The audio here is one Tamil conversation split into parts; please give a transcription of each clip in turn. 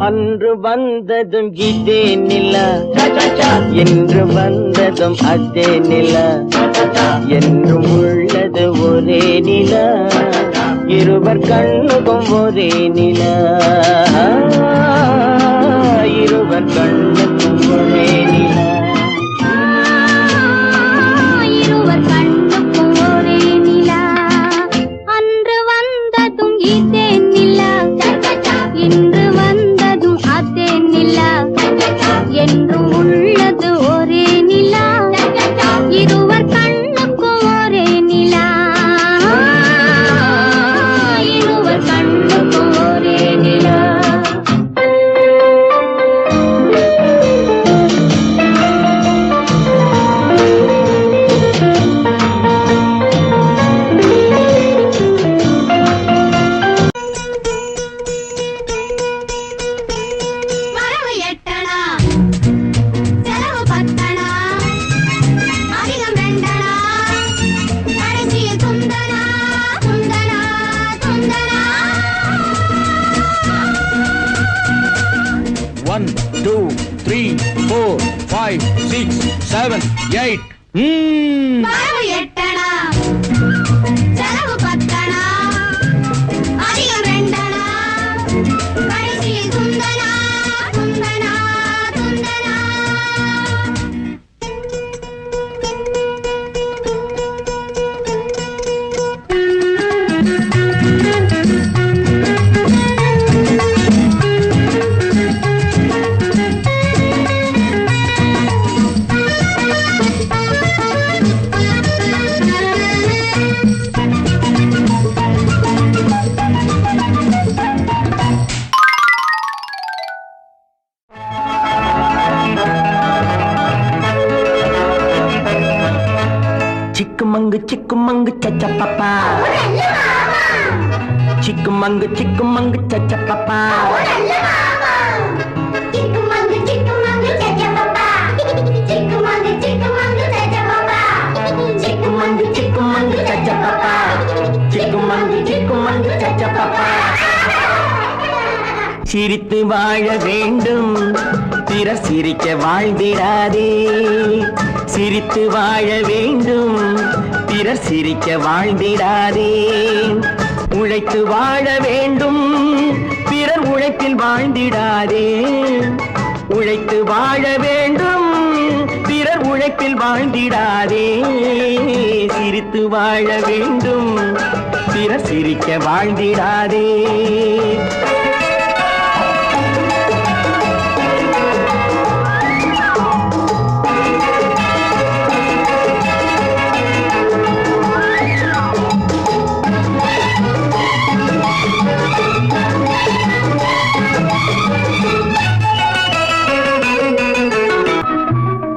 அன்று வந்ததும் இதே நிலா, என்று வந்ததும் அதே நிலா, என்றும் உள்ளது ஒரே நிலா, இருவர் கண்ணுக்கும் ஒரே நிலா, இருவர் கண்ணுக்கும் ஒரே நிலா. One, two, three, four, five, six, seven, eight. வரவு எட்டணா, செலவு பத்தணா, அதிகம் ரெண்டணா, கடைசியில் துந்தனா, துந்தனா, துந்தனா. சிக்குமங்கு சச்ச பாப்பா, சிக்குமங்கு சச்ச பாப்பா, சிக்குமங்கு சச்ச பாப்பா, சிக்குமங்கு சச்ச பாப்பா, சிக்குமங்கு சச்ச பாப்பா. சிரித்து வாழ வேண்டும், பிறர் சிரிக்க வாழ்ந்திடாதே. சிரித்து வாழ வேண்டும், பிறர் சிரிக்க வாழ்ந்திடாதே. உழைத்து வாழ வேண்டும், பிறர் உழைப்பில் வாழ்ந்திடாதே. உழைத்து வாழ வேண்டும், பிறர் உழைப்பில் வாழ்ந்திடாதே. சிரித்து வாழ வேண்டும், பிறர் சிரிக்க வாழ்ந்திடாதே.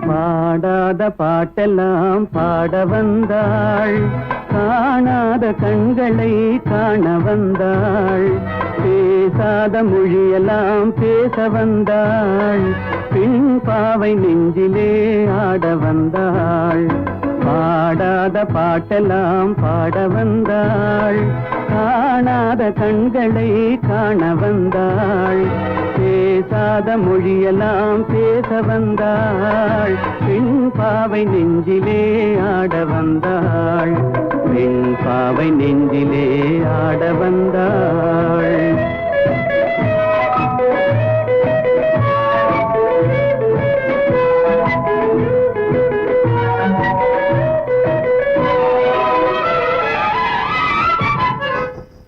பாடாத பாட்டெல்லாம் பாட வந்தாள், காணாத கண்களை காண வந்தாள். பேசாத மொழியெல்லாம் பேச வந்தாள், பின் பாவை நெஞ்சிலே ஆட வந்தாள். பாடாத பாட்டெல்லாம் பாட வந்தாள், காணாத கண்களை காண வந்தாள். பேசாத மொழியெல்லாம் பேச வந்தாள், பெண் பாவை நெஞ்சிலே ஆட வந்தாள். பெண் பாவை நெஞ்சிலே ஆட வந்தாள்.